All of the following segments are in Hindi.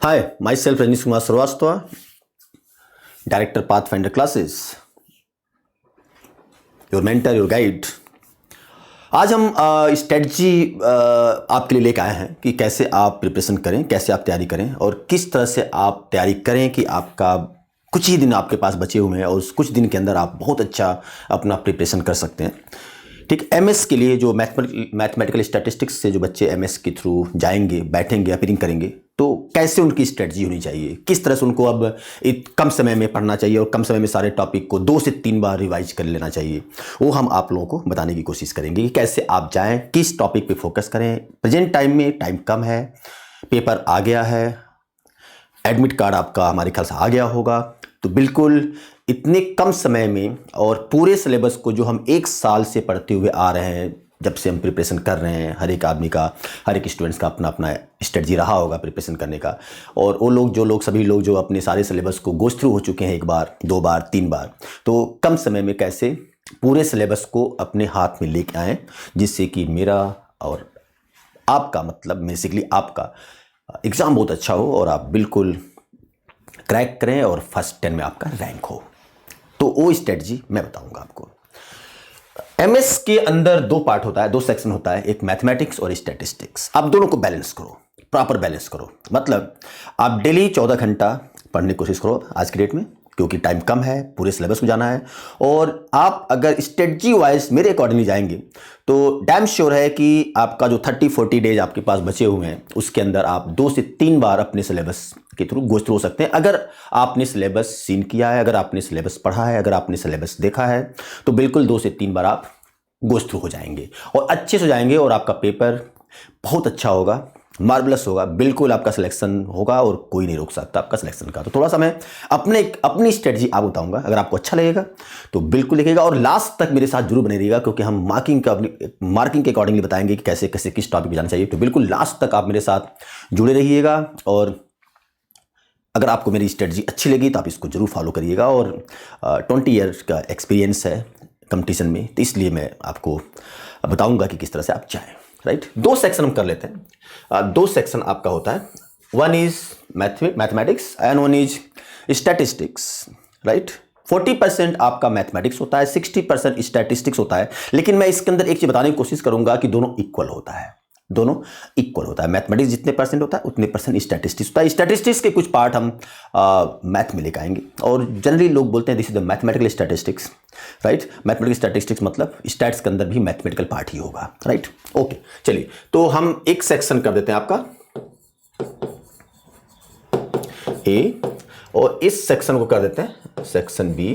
Hi, myself Rajnish Kumar Srivastava, Director Pathfinder Classes, your mentor, your guide. आज हम स्ट्रेटजी आपके लिए लेकर आए हैं कि कैसे आप प्रिपरेशन करें, कैसे आप तैयारी करें और किस तरह से आप तैयारी करें कि आपका कुछ ही दिन आपके पास बचे हुए हैं और उस कुछ दिन के अंदर आप बहुत अच्छा अपना प्रिपरेशन कर सकते हैं। ठीक, एमएस के लिए जो मैथमेटिकल स्टैटिस्टिक्स से जो बच्चे एमएस के थ्रू जाएंगे, बैठेंगे, अपीयरिंग करेंगे, तो कैसे उनकी स्ट्रेटजी होनी चाहिए, किस तरह से उनको अब कम समय में पढ़ना चाहिए और कम समय में सारे टॉपिक को 2 से 3 बार रिवाइज कर लेना चाहिए, वो हम आप लोगों को बताने की कोशिश करेंगे कि कैसे आप जाएं, किस टॉपिक पे फोकस करें। प्रेजेंट टाइम में टाइम कम है, पेपर आ गया है, एडमिट कार्ड आपका हमारे ख्याल से आ गया होगा, तो बिल्कुल इतने कम समय में और पूरे सिलेबस को जो हम 1 साल से पढ़ते हुए आ रहे हैं, जब से हम प्रिपरेशन कर रहे हैं, हर एक आदमी का, हर एक स्टूडेंट्स का अपना अपना स्ट्रेटजी रहा होगा प्रिपरेशन करने का। और वो लोग सभी लोग जो अपने सारे सिलेबस को गोस थ्रू हो चुके हैं 1 बार, 2 बार, 3 बार, तो कम समय में कैसे पूरे सिलेबस को अपने हाथ में लेके आएँ, जिससे कि मेरा और आपका मतलब बेसिकली आपका एग्ज़ाम बहुत अच्छा हो और आप बिल्कुल क्रैक करें और फर्स्ट 10 में आपका रैंक हो। तो वो स्ट्रेटजी मैं बताऊंगा आपको। एमएस के अंदर 2 पार्ट होता है, 2 सेक्शन होता है, एक मैथमेटिक्स और स्टैटिस्टिक्स। आप दोनों को बैलेंस करो, प्रॉपर बैलेंस करो। मतलब आप डेली 14 घंटा पढ़ने की कोशिश करो आज की डेट में, क्योंकि टाइम कम है, पूरे सिलेबस को जाना है। और आप अगर स्ट्रेटजी वाइज मेरे अकॉर्डिंगली जाएंगे तो डैम श्योर है कि आपका जो 30-40 डेज आपके पास बचे हुए हैं, उसके अंदर आप 2 से 3 बार अपने सिलेबस के थ्रू गोस थ्रू हो सकते हैं। अगर आपने सिलेबस सीन किया है, अगर आपने सिलेबस पढ़ा है, अगर आपने सिलेबस देखा है, तो बिल्कुल 2 से 3 बार आप गोस थ्रू हो जाएंगे और अच्छे से जाएंगे और आपका पेपर बहुत अच्छा होगा, मार्वलस होगा, बिल्कुल आपका सिलेक्शन होगा और कोई नहीं रोक सकता आपका सिलेक्शन का। तो थोड़ा सा मैं अपनी स्ट्रेटजी आप बताऊंगा, अगर आपको अच्छा लगेगा तो बिल्कुल लिखिएगा और लास्ट तक मेरे साथ जरूर बने रहिएगा, क्योंकि हम मार्किंग के अकॉर्डिंगली बताएंगे कि कैसे कैसे किस टॉपिक पर जाना चाहिए। तो बिल्कुल लास्ट तक आप मेरे साथ जुड़े रहिएगा और अगर आपको मेरी स्ट्रेटजी अच्छी लगी तो आप इसको जरूर फॉलो करिएगा। और 20 ईयर्स का एक्सपीरियंस है कंपटीशन में, तो इसलिए मैं आपको बताऊंगा कि किस तरह से आप जाएं। राइट, 2 सेक्शन हम कर लेते हैं। 2 सेक्शन आपका होता है, 1 is mathematics and 1 is statistics. Right, 40% आपका मैथमेटिक्स होता है, 60% स्टैटिस्टिक्स होता है। लेकिन मैं इसके अंदर एक चीज बताने की कोशिश करूंगा कि दोनों इक्वल होता है, दोनों इक्वल होता है। मैथमेटिक्स जितने परसेंट होता है उतने परसेंट स्टैटिस्टिक्स होता है। स्टैटिस्टिक्स के कुछ पार्ट हम मैथ में लेकर आएंगे और जनरली लोग बोलते हैं this is the mathematical statistics. Right, mathematical statistics मतलब स्टैट्स के अंदर भी मैथमेटिकल पार्ट ही होगा। राइट, ओके, चलिए तो हम एक सेक्शन कर देते हैं आपका ए और इस सेक्शन को कर देते हैं सेक्शन बी।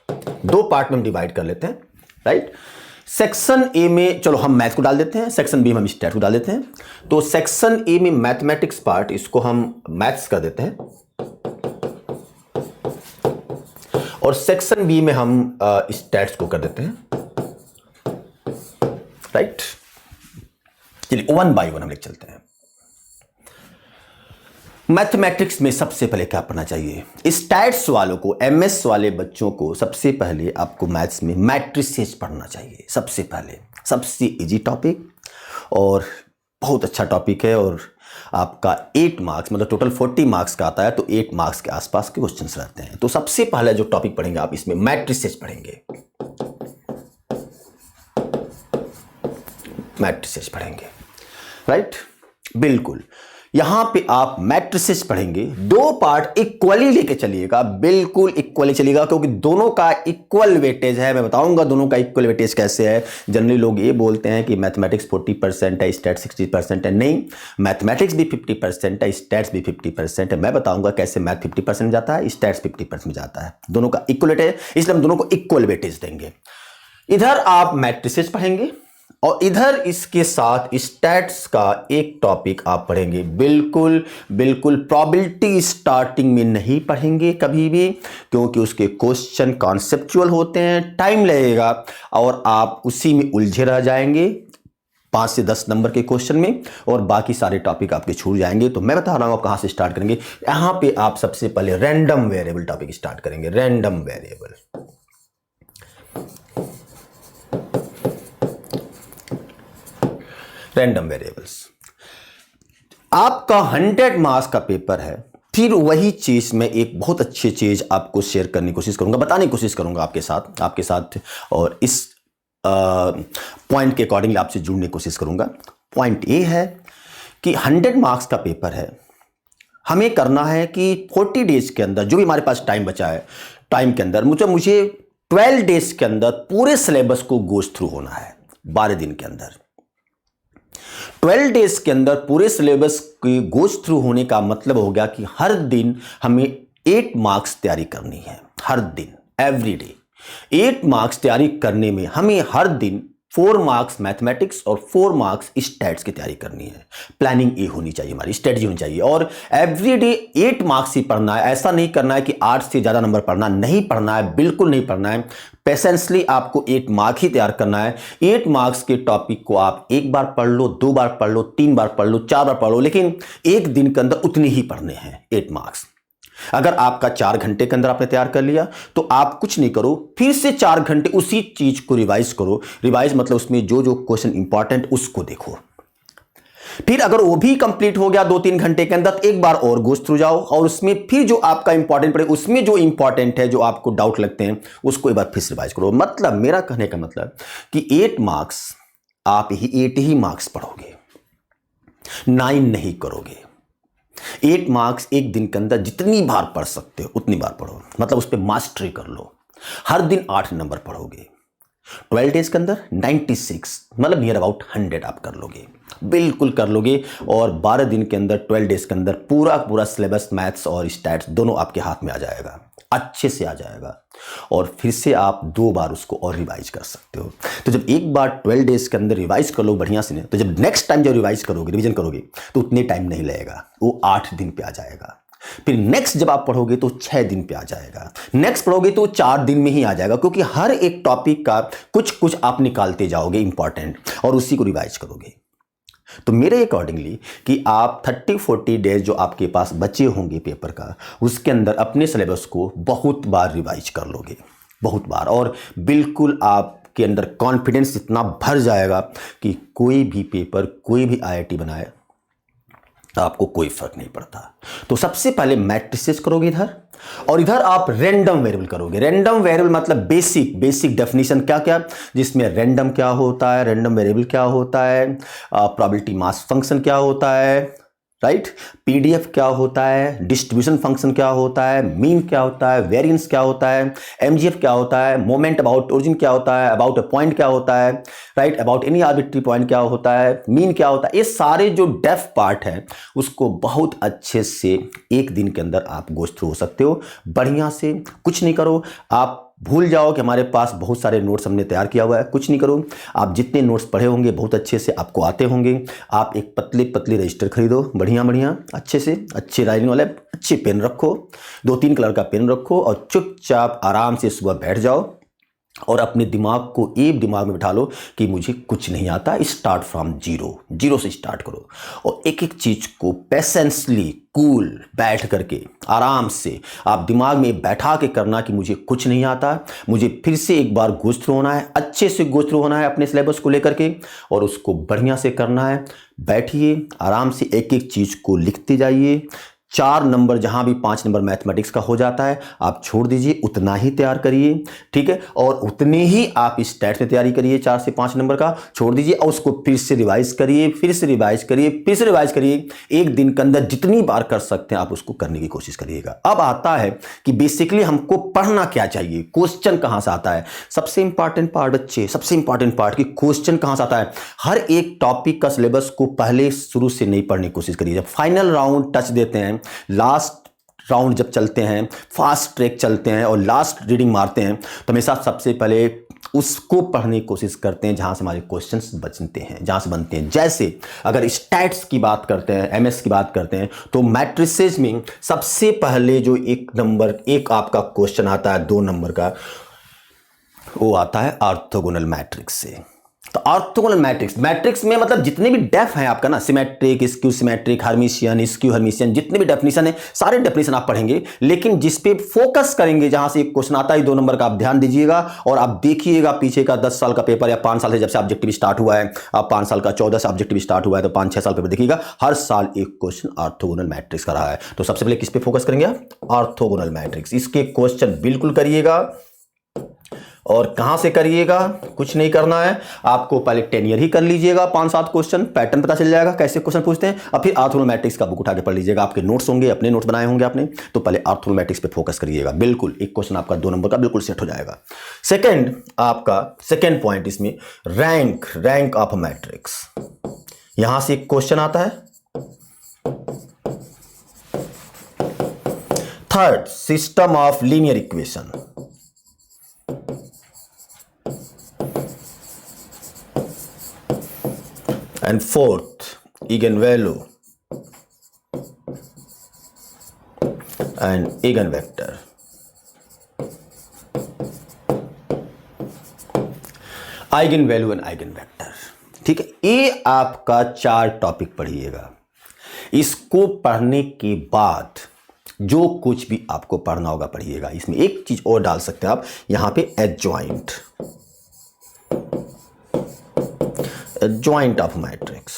2 पार्ट में हम डिवाइड कर लेते हैं। राइट, सेक्शन ए में चलो हम मैथ को डाल देते हैं, सेक्शन बी में हम स्टैट को डाल देते हैं। तो सेक्शन ए में मैथमेटिक्स पार्ट, इसको हम मैथ्स कर देते हैं और सेक्शन बी में हम स्टैट्स को कर देते हैं। राइट, चलिए 1 बाय 1 हम लेकर चलते हैं। मैथमेटिक्स में सबसे पहले क्या पढ़ना चाहिए? स्टैट्स वालों को, एमएस वाले बच्चों को सबसे पहले आपको मैथ्स में मैट्रिसेस पढ़ना चाहिए। सबसे पहले सबसे इजी टॉपिक और बहुत अच्छा टॉपिक है और आपका 8 मार्क्स मतलब टोटल 40 मार्क्स का आता है, तो 8 मार्क्स के आसपास के क्वेश्चंस रहते हैं। तो सबसे पहला जो टॉपिक पढ़ेंगे आप इसमें मैट्रिसेस पढ़ेंगे, मैट्रिसेस पढ़ेंगे। राइट, बिल्कुल यहां पे आप मैट्रिसेस पढ़ेंगे। 2 पार्ट इक्वली लेके चलिएगा, बिल्कुल इक्वली चलिएगा, क्योंकि दोनों का इक्वल वेटेज है। मैं बताऊंगा दोनों का इक्वल वेटेज कैसे है। जनरली लोग ये बोलते हैं कि मैथमेटिक्स 40% है, स्टैट 60% है। नहीं, मैथमेटिक्स भी 50% है, स्टैट्स भी 50% है। मैं बताऊंगा कैसे मैथ 50% में जाता है, स्टैट्स 50% में जाता है। दोनों का इक्वल वेटेज है, इसलिए हम दोनों को इक्वल वेटेज देंगे। इधर आप मैट्रिसेस पढ़ेंगे और इधर इसके साथ स्टैट्स का एक टॉपिक आप पढ़ेंगे। बिल्कुल बिल्कुल प्रोबेबिलिटी स्टार्टिंग में नहीं पढ़ेंगे कभी भी, क्योंकि उसके क्वेश्चन कॉन्सेप्चुअल होते हैं, टाइम लगेगा और आप उसी में उलझे रह जाएंगे 5 से 10 नंबर के क्वेश्चन में और बाकी सारे टॉपिक आपके छूट जाएंगे। तो मैं बता रहा हूं आप कहां से स्टार्ट करेंगे। यहां पे आप सबसे पहले रैंडम वेरिएबल टॉपिक स्टार्ट करेंगे। रैंडम वेरिएबल, रैंडम वेरिएबल्स आपका 100 मार्क्स का पेपर है, फिर वही चीज़ मैं एक बहुत अच्छी चीज़ आपको शेयर करने की कोशिश करूंगा, बताने की कोशिश करूंगा आपके साथ और इस पॉइंट के अकॉर्डिंगली आपसे जुड़ने की कोशिश करूंगा। पॉइंट ये है कि 100 मार्क्स का पेपर है, हमें करना है कि 40 डेज के अंदर जो भी हमारे पास टाइम बचा है, टाइम के अंदर मुझे 12 डेज के अंदर पूरे सिलेबस को गोज थ्रू होना है। 12 दिन के अंदर 12 डेज के अंदर पूरे सिलेबस की गोज थ्रू होने का मतलब हो गया कि हर दिन हमें 8 मार्क्स तैयारी करनी है। हर दिन, एवरी डे 8 मार्क्स तैयारी करने में हमें हर दिन 4 मार्क्स मैथमेटिक्स और 4 मार्क्स स्टैट्स की तैयारी करनी है। प्लानिंग ये होनी चाहिए, हमारी स्ट्रेटजी होनी चाहिए और एवरी डे 8 मार्क्स ही पढ़ना है। ऐसा नहीं करना है कि 8 से ज़्यादा नंबर पढ़ना नहीं पढ़ना है, बिल्कुल नहीं पढ़ना है। पेशेंसली आपको 8 मार्क ही तैयार करना है। 8 मार्क्स के टॉपिक को आप एक बार पढ़ लो, 2 बार पढ़ लो, 3 बार पढ़ लो, 4 बार पढ़ लो, लेकिन एक दिन के अंदर उतने ही पढ़ने हैं 8 मार्क्स। अगर आपका 4 घंटे के अंदर आपने तैयार कर लिया तो आप कुछ नहीं करो, फिर से 4 घंटे उसी चीज को रिवाइज करो। रिवाइज मतलब उसमें जो जो क्वेश्चन इंपॉर्टेंट उसको देखो। फिर अगर वो भी कंप्लीट हो गया 2-3 घंटे के अंदर, एक बार और गोज थ्रू जाओ और उसमें फिर जो आपका इंपॉर्टेंट पड़े, उसमें जो इंपॉर्टेंट है, जो आपको डाउट लगते हैं, उसको एक बार फिर से रिवाइज करो। मतलब मेरा कहने का मतलब कि 8 मार्क्स आप ही 8 ही मार्क्स पढ़ोगे, 9 नहीं करोगे। 8 मार्क्स एक दिन के अंदर जितनी बार पढ़ सकते हो उतनी बार पढ़ो, मतलब उस पर मास्टरी कर लो। हर दिन 8 नंबर पढ़ोगे, 12 डेज के अंदर 96 मतलब नियर अबाउट 100 आप कर लोगे, बिल्कुल कर लोगे। और 12 दिन के अंदर 12 डेज के अंदर पूरा सिलेबस मैथ्स और स्टैट्स दोनों आपके हाथ में आ जाएगा, अच्छे से आ जाएगा। और फिर से आप 2 बार उसको और रिवाइज कर सकते हो। तो जब एक बार 12 डेज के अंदर रिवाइज कर लो बढ़िया से, तो जब नेक्स्ट टाइम जब रिवाइज करोगे, रिवीजन करोगे, तो उतने टाइम नहीं लगेगा, वो 8 दिन पे आ जाएगा। फिर नेक्स्ट जब आप पढ़ोगे तो 6 दिन पे आ जाएगा, नेक्स्ट पढ़ोगे तो 4 दिन में ही आ जाएगा, क्योंकि हर एक टॉपिक का कुछ कुछ आप निकालते जाओगे इंपॉर्टेंट और उसी को रिवाइज करोगे। तो मेरे अकॉर्डिंगली कि आप 30-40 डेज जो आपके पास बचे होंगे पेपर का, उसके अंदर अपने सिलेबस को बहुत बार रिवाइज कर लोगे, बहुत बार, और बिल्कुल आपके अंदर कॉन्फिडेंस इतना भर जाएगा कि कोई भी पेपर, कोई भी IIT बनाए, आपको कोई फर्क नहीं पड़ता। तो सबसे पहले मैट्रिसेस करोगे इधर, और इधर आप रैंडम वेरिएबल करोगे। रैंडम वेरिएबल मतलब बेसिक डेफिनेशन क्या क्या, जिसमें रैंडम क्या होता है, रैंडम वेरिएबल क्या होता है, प्रोबेबिलिटी मास फंक्शन क्या होता है, राइट, PDF क्या होता है, डिस्ट्रीब्यूशन फंक्शन क्या होता है, मीन क्या होता है, वेरिएंस क्या होता है, MGF क्या होता है, मोमेंट अबाउट ओरिजिन क्या होता है, अबाउट अ पॉइंट क्या होता है, right, about any arbitrary point क्या होता है, मीन क्या होता है। ये सारे जो डेफ पार्ट है उसको बहुत अच्छे से एक दिन के अंदर आप गोज थ्रू हो सकते हो बढ़िया से। कुछ नहीं करो, आप भूल जाओ कि हमारे पास बहुत सारे नोट्स हमने तैयार किया हुआ है, कुछ नहीं करो। आप जितने नोट्स पढ़े होंगे बहुत अच्छे से आपको आते होंगे, आप एक पतली रजिस्टर खरीदो, बढ़िया अच्छे से, अच्छे राइटिंग वाले अच्छे पेन रखो, 2-3 कलर का पेन रखो और चुपचाप आराम से सुबह बैठ जाओ और अपने दिमाग को एक दिमाग में बिठा लो कि मुझे कुछ नहीं आता, स्टार्ट फ्रॉम जीरो से स्टार्ट करो और एक एक चीज को पेशेंसली कूल बैठ करके आराम से आप दिमाग में बैठा के करना कि मुझे कुछ नहीं आता, मुझे फिर से एक बार गोज थ्रू होना है, अच्छे से गोज थ्रू होना है अपने सिलेबस को लेकर के और उसको बढ़िया से करना है। बैठिए आराम से, एक एक चीज को लिखते जाइए। 4 नंबर जहां भी 5 नंबर मैथमेटिक्स का हो जाता है आप छोड़ दीजिए, उतना ही तैयार करिए, ठीक है, और उतने ही आप स्टैट्स में तैयारी करिए, 4 से 5 नंबर का छोड़ दीजिए और उसको फिर से रिवाइज करिए, फिर से रिवाइज करिए। एक दिन के अंदर जितनी बार कर सकते हैं आप उसको करने की कोशिश करिएगा। अब आता है कि बेसिकली हमको पढ़ना क्या चाहिए, क्वेश्चन कहां से आता है। सबसे इंपॉर्टेंट पार्ट बच्चे, सबसे इंपॉर्टेंट पार्ट कि क्वेश्चन कहां से आता है। हर एक टॉपिक का सिलेबस को पहले शुरू से नहीं पढ़ने की कोशिश करिए। जब फाइनल राउंड टच देते हैं, लास्ट राउंड जब चलते हैं, फास्ट ट्रैक चलते हैं और लास्ट रीडिंग मारते हैं, तो हमेशा सबसे पहले उसको पढ़ने की कोशिश करते हैं जहां से हमारे क्वेश्चंस बनते हैं, जहां से बनते हैं। जैसे अगर स्टैट्स की बात करते हैं, MS की बात करते हैं, तो मैट्रिसेस में सबसे पहले जो एक आपका क्वेश्चन आता है 2 नंबर का, वो आता है ऑर्थोगोनल मैट्रिक्स से। तो ऑर्थोगोनल मैट्रिक्स, मैट्रिक्स में मतलब जितने भी डेफ हैं आपका ना, symmetric, skew symmetric, Hermitian, skew Hermitian, जितने भी डेफिनेशन है सारे डेफिनेशन आप पढ़ेंगे, लेकिन जिस पे फोकस करेंगे, जहां से एक क्वेश्चन आता है 2 नंबर का, आप ध्यान दीजिएगा और आप देखिएगा पीछे का 10 साल का पेपर या 5 साल से, जब से ऑब्जेक्टिव स्टार्ट हुआ है, अब 5 साल का 14 से ऑब्जेक्टिव स्टार्ट हुआ है, तो 5-6 साल पेपर देखिएगा, हर साल एक क्वेश्चन ऑर्थोगोनल मैट्रिक्स का रहा है। तो सबसे पहले किस पे फोकस करेंगे आप? Orthogonal matrix. इसके क्वेश्चन बिल्कुल करिएगा। और कहां से करिएगा? कुछ नहीं करना है आपको, पहले 10 ईयर ही कर लीजिएगा, 5-7 क्वेश्चन, पैटर्न पता चल जाएगा कैसे क्वेश्चन पूछते हैं, और फिर ऑर्थोगोनल मैट्रिक्स का बुक उठा के पढ़ लीजिएगा। आपके नोट्स होंगे, अपने नोट्स बनाए होंगे आपने, तो पहले ऑर्थोगोनल मैट्रिक्स पे फोकस करिएगा। बिल्कुल एक क्वेश्चन आपका 2 नंबर का बिल्कुल सेट हो जाएगा। सेकंड, आपका सेकंड पॉइंट इसमें रैंक ऑफ मैट्रिक्स। यहां से एक क्वेश्चन आता है। Third, system of linear equation. And fourth, eigenvalue and eigenvector. eigenvalue and eigenvector, ठीक है। ये आपका 4 टॉपिक पढ़िएगा। इसको पढ़ने के बाद जो कुछ भी आपको पढ़ना होगा पढ़िएगा। इसमें एक चीज और डाल सकते हैं आप यहां पे, एडजॉइंट ऑफ मैट्रिक्स।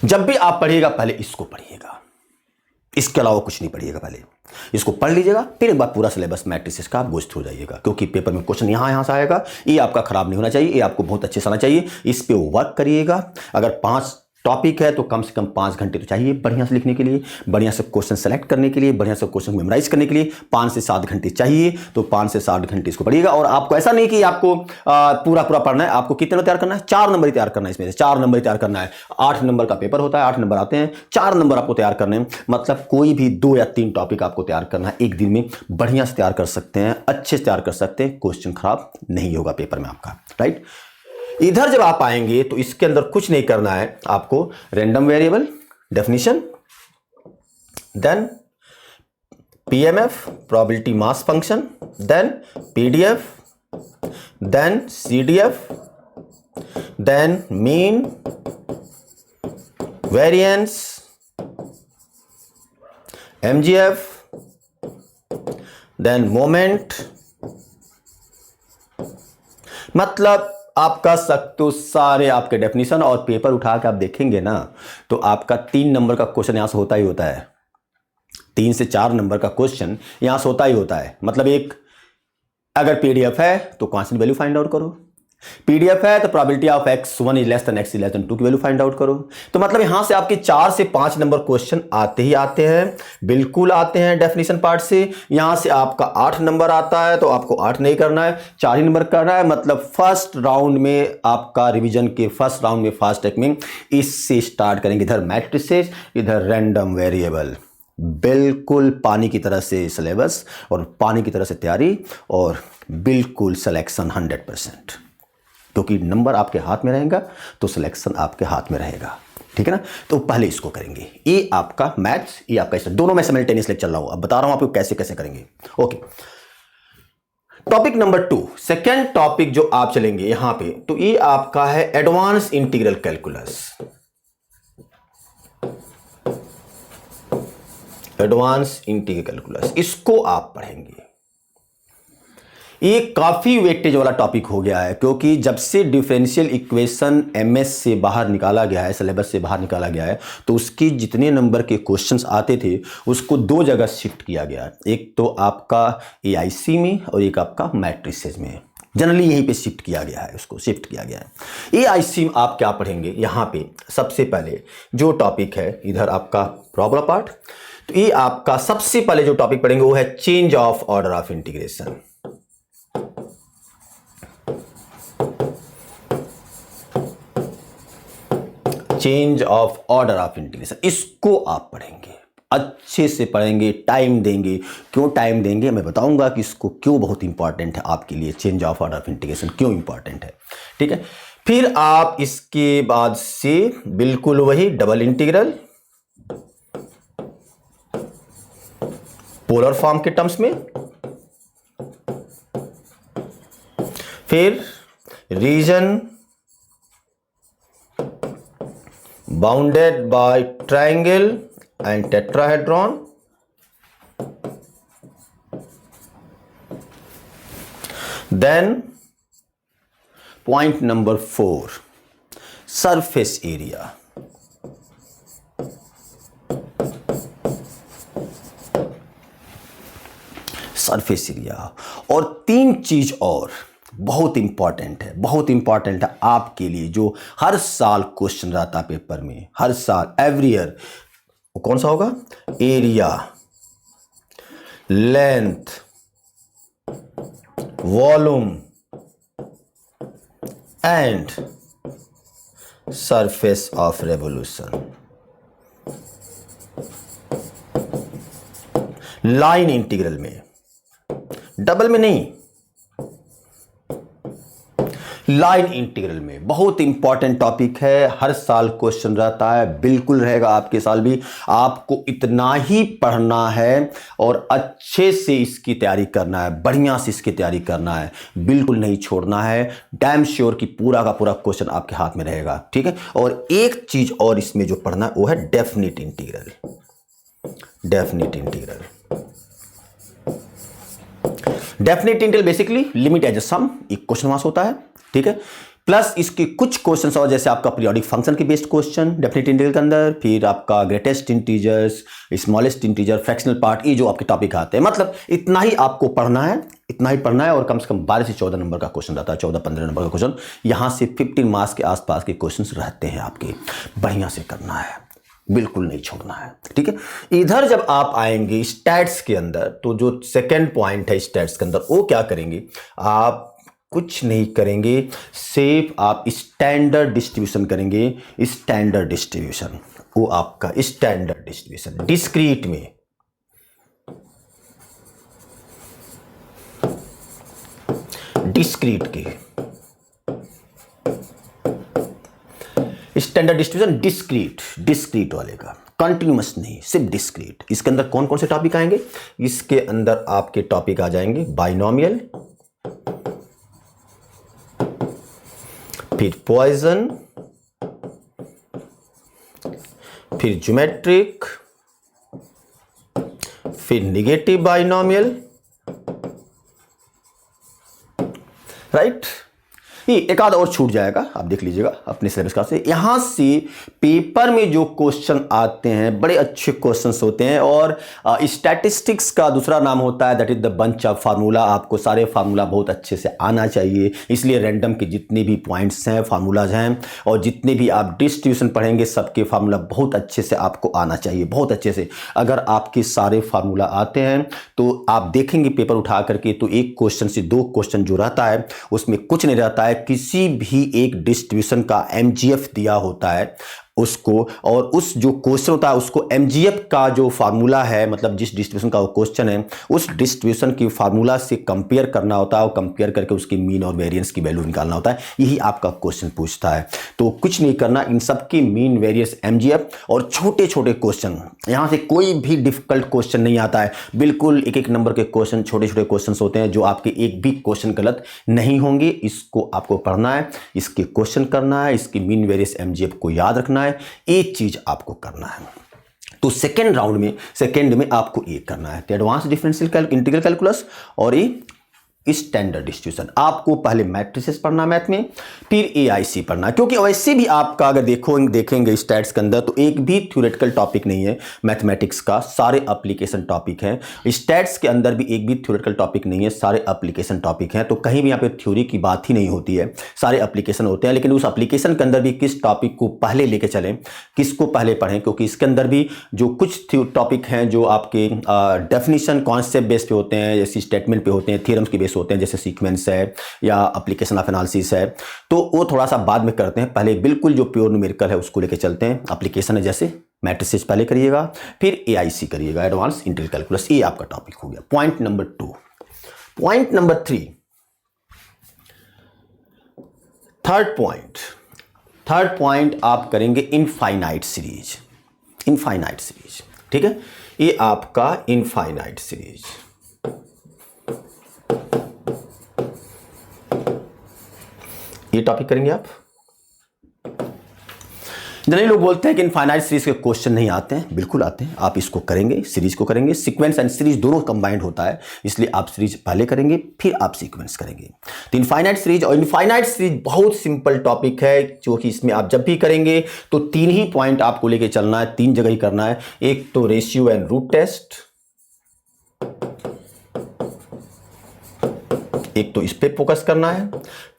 जब भी आप पढ़िएगा पहले इसको पढ़िएगा, इसके अलावा कुछ नहीं पढ़िएगा। पहले इसको पढ़ लीजिएगा, फिर एक बार पूरा सिलेबस मैट्रिसेस का आप गोस्ट हो जाइएगा, क्योंकि पेपर में क्वेश्चन यहां से आएगा। ये आपका खराब नहीं होना चाहिए, ये आपको बहुत अच्छे से आना चाहिए। इस पे वर्क करिएगा। अगर 5 टॉपिक है तो कम से कम 5 घंटे तो चाहिए बढ़िया से लिखने के लिए, बढ़िया से क्वेश्चन सेलेक्ट करने के लिए, बढ़िया से क्वेश्चन मेमोराइज करने के लिए 5 से 7 घंटे चाहिए। तो 5 से 7 घंटे इसको पढ़िएगा। और आपको ऐसा नहीं कि आपको पूरा पढ़ना है, आपको कितने तैयार करना है? 4 नंबर तैयार करना है। इसमें से 4 नंबर तैयार करना है। 8 नंबर का पेपर होता है, 8 नंबर आते हैं, 4 नंबर आपको तैयार करने हैं। मतलब कोई भी 2 या 3 टॉपिक आपको तैयार करना है एक दिन में, बढ़िया से तैयार कर सकते हैं, अच्छे से तैयार कर सकते हैं, क्वेश्चन खराब नहीं होगा पेपर में आपका, राइट। इधर जब आप आएंगे तो इसके अंदर कुछ नहीं करना है आपको। Random variable definition, then PMF probability mass function, then PDF, then CDF, then mean, variance, MGF, then moment. मतलब आपका तो सारे आपके डेफिनेशन, और पेपर उठा के आप देखेंगे ना तो आपका 3 नंबर का क्वेश्चन यहां से होता ही होता है। 3 से 4 नंबर का क्वेश्चन यहां से होता ही होता है। मतलब एक, अगर पीडीएफ है तो कांस्टेंट वैल्यू फाइंड आउट करो, पीडीएफ है तो probability of x1 is less than x is less than 2 की वैल्यू फाइंड आउट करो। तो मतलब यहां से आपके 4 से 5 नंबर क्वेश्चन आते ही आते हैं, बिल्कुल आते हैं डेफिनेशन पार्ट से। यहां से आपका 8 नंबर आता है तो आपको 8 नहीं करना है, 4 ही नंबर करना है। मतलब फर्स्ट राउंड में आपका रिवीजन के फर्स्ट राउंड में फास्ट ट्रैक में इससे स्टार्ट करेंगे। इधर मैट्रिसेस, इधर रैंडम वेरिएबल, बिल्कुल पानी की तरह से सिलेबस और पानी की तरह से तैयारी, और बिल्कुल सिलेक्शन 100%, क्योंकि नंबर आपके हाथ में रहेगा तो सिलेक्शन आपके हाथ में रहेगा, ठीक है ना। तो पहले इसको करेंगे। ये आपका मैथ्स, ये आपका हिस्ट्री, दोनों में सिमल्टेनियसली चल रहा हूं। अब बता रहा हूं आपको कैसे कैसे करेंगे। Okay, topic number 2, second topic जो आप चलेंगे यहां पे, तो ये आपका है advance integral calculus. Advance integral calculus, इसको आप पढ़ेंगे। ये काफी वेटेज वाला टॉपिक हो गया है, क्योंकि जब से डिफरेंशियल इक्वेशन एमएस से बाहर निकाला गया है, सिलेबस से बाहर निकाला गया है, तो उसकी जितने नंबर के क्वेश्चंस आते थे उसको 2 जगह शिफ्ट किया गया। एक तो आपका एआईसी में और एक आपका मैट्रिसेस में। जनरली यहीं पे शिफ्ट किया गया है, उसको शिफ्ट किया गया है। एआईसी में आप क्या पढ़ेंगे? यहाँ पे सबसे पहले जो टॉपिक है, इधर आपका प्रॉब्लम पार्ट, तो ये आपका सबसे पहले जो टॉपिक पढ़ेंगे वो है change of order of integration. Change of order of integration, इसको आप पढ़ेंगे, अच्छे से पढ़ेंगे, टाइम देंगे। क्यों टाइम देंगे मैं बताऊंगा कि इसको क्यों बहुत इंपॉर्टेंट है आपके लिए। Change of order of integration क्यों इंपॉर्टेंट है, ठीक है। फिर आप इसके बाद से बिल्कुल वही डबल इंटीग्रल पोलर फॉर्म के टर्म्स में, फिर region bounded by triangle and tetrahedron, then point number 4, surface area. Surface area और 3 चीज और बहुत इंपॉर्टेंट है, बहुत इंपॉर्टेंट है आपके लिए, जो हर साल क्वेश्चन रहता है पेपर में, हर साल, एवरी ईयर। वो कौन सा होगा? Area, length, volume and surface of revolution. Line integral में, डबल में नहीं, लाइन इंटीग्रल में। बहुत इंपॉर्टेंट टॉपिक है, हर साल क्वेश्चन रहता है, बिल्कुल रहेगा आपके साल भी। आपको इतना ही पढ़ना है और अच्छे से इसकी तैयारी करना है, बढ़िया से इसकी तैयारी करना है, बिल्कुल नहीं छोड़ना है। डैम श्योर कि पूरा का पूरा क्वेश्चन आपके हाथ में रहेगा, ठीक है। और एक चीज और इसमें जो पढ़ना है वो है definite integral. Definite integral, definite integral basically limit as a sum, एक क्वेश्चन मास होता है, ठीक है। प्लस इसके कुछ क्वेश्चंस और, जैसे आपका पीरियोडिक फंक्शन के बेस्ड क्वेश्चन डेफिनिट इंटीग्रल के अंदर, फिर आपका greatest integers, smallest integer, fractional part, ये जो आपके टॉपिक आते हैं। मतलब इतना ही आपको पढ़ना है, इतना ही पढ़ना है। और कम से कम 12 से 14 नंबर का क्वेश्चन रहता है, 14-15 नंबर का क्वेश्चन। यहां से 15 मार्क्स के आसपास के क्वेश्चन रहते हैं आपके, बढ़िया से करना है, बिल्कुल नहीं छोड़ना है, ठीक है। इधर जब आप आएंगे स्टैट्स के अंदर, तो जो सेकंड पॉइंट है स्टैट्स के अंदर, वो क्या करेंगे? आप कुछ नहीं करेंगे, सिर्फ आप स्टैंडर्ड डिस्ट्रीब्यूशन करेंगे। स्टैंडर्ड डिस्ट्रीब्यूशन, वो आपका स्टैंडर्ड डिस्ट्रीब्यूशन डिस्क्रीट में, डिस्क्रीट के स्टैंडर्ड डिस्ट्रीब्यूशन, डिस्क्रीट, डिस्क्रीट वाले का, कंटिन्यूअस नहीं, सिर्फ डिस्क्रीट। इसके अंदर कौन कौन से टॉपिक आएंगे? इसके अंदर आपके टॉपिक आ जाएंगे बाइनोमियल, फिर पॉइजन, फिर ज्योमेट्रिक, फिर निगेटिव बाइनोमियल, राइट। ये एक आध और छूट जाएगा, आप देख लीजिएगा अपने सिलेबस का से। यहां से पेपर में जो क्वेश्चन आते हैं बड़े अच्छे क्वेश्चंस होते हैं। और स्टैटिस्टिक्स का दूसरा नाम होता है that is the bunch of formula. आपको सारे फार्मूला बहुत अच्छे से आना चाहिए, इसलिए रैंडम के जितने भी पॉइंट्स हैं, फार्मूलाज हैं, और जितने भी आप डिस्ट्रीब्यूशन पढ़ेंगे, सबके फार्मूला बहुत अच्छे से आपको आना चाहिए, बहुत अच्छे से। अगर आपके सारे फार्मूला आते हैं तो आप देखेंगे पेपर उठा करके, तो एक क्वेश्चन से 2 क्वेश्चन जो रहता है उसमें कुछ नहीं रहता है, किसी भी एक डिस्ट्रीब्यूशन का एमजीएफ दिया होता है उसको, और उस जो क्वेश्चन होता है उसको एमजीएफ का जो फार्मूला है, मतलब जिस डिस्ट्रीब्यूशन का वो क्वेश्चन है, उस डिस्ट्रीब्यूशन की फार्मूला से कंपेयर करना होता है, और कंपेयर करके उसकी मीन और वेरिएंस की वैल्यू निकालना होता है। यही आपका क्वेश्चन पूछता है। तो कुछ नहीं करना, इन सब की मीन, वेरिएंस, एमजीएफ, और छोटे छोटे क्वेश्चन। यहां से कोई भी डिफिकल्ट क्वेश्चन नहीं आता है, बिल्कुल एक एक नंबर के क्वेश्चन, छोटे छोटे क्वेश्चन होते हैं, जो आपके एक भी क्वेश्चन गलत नहीं होंगे। इसको आपको पढ़ना है, इसके क्वेश्चन करना है, इसकी मीन, वेरिएंस, एमजीएफ को याद रखना है, एक चीज आपको करना है। तो सेकेंड राउंड में, सेकेंड में आपको ये करना है, एडवांस डिफरेंशियल इंटीग्रल कैलकुलस और ये स्टैंडर्ड डिस्ट्रीब्यूशन। आपको पहले मैट्रिसेस पढ़ना मैथ में, फिर एआईसी पढ़ना, क्योंकि वैसे भी आपका अगर देखेंगे स्टैट्स के अंदर, तो एक भी थ्योरेटिकल टॉपिक नहीं है मैथमेटिक्स का, सारे एप्लीकेशन टॉपिक हैं। स्टैट्स के अंदर भी एक भी थ्योरेटिकल टॉपिक नहीं है, सारे एप्लीकेशन टॉपिक हैं। तो कहीं भी यहाँ पे थ्योरी की बात ही नहीं होती है, सारे एप्लीकेशन होते हैं। लेकिन उस एप्लीकेशन के अंदर भी किस टॉपिक को पहले लेके चलें, किसको पहले पढ़ें, क्योंकि इसके अंदर भी जो कुछ टॉपिक हैं जो आपके डेफिनेशन कॉन्सेप्ट बेस पे होते हैं, जैसे स्टेटमेंट पे होते हैं, थ्योरम्स के बेस होते हैं, जैसे सीक्वेंस है या एप्लीकेशन ऑफ एनालिसिस है, तो वो थोड़ा सा बाद में करते हैं। पहले बिल्कुल जो प्योर न्यूमेरिकल है उसको लेके चलते हैं। एप्लीकेशन है जैसे मैट्रिसेस पहले करिएगा, फिर एआईसी करिएगा, एडवांस इंटीग्रल कैलकुलस। ये आपका टॉपिक हो गया, point number 2। Point number 3, third point आप करेंगे इनफाइनाइट सीरीज। इनफाइनाइट सीरीज, ठीक है, ये आपका इनफाइनाइट सीरीज। ये टॉपिक करेंगे आप। जनरली लोग बोलते हैं कि इनफाइनाइट सीरीज के क्वेश्चन नहीं आते हैं, बिल्कुल आते हैं। आप इसको करेंगे, सीरीज को करेंगे, सीक्वेंस एंड सीरीज दोनों कंबाइंड होता है, इसलिए आप सीरीज पहले करेंगे फिर आप सीक्वेंस करेंगे। तो इनफाइनाइट सीरीज, और इनफाइनाइट सीरीज बहुत सिंपल टॉपिक है, जो कि इसमें आप जब भी करेंगे तो 3 ही पॉइंट आपको लेके चलना है, 3 जगह ही करना है। एक तो रेशियो एंड रूट टेस्ट, एक तो इस पे फोकस करना है,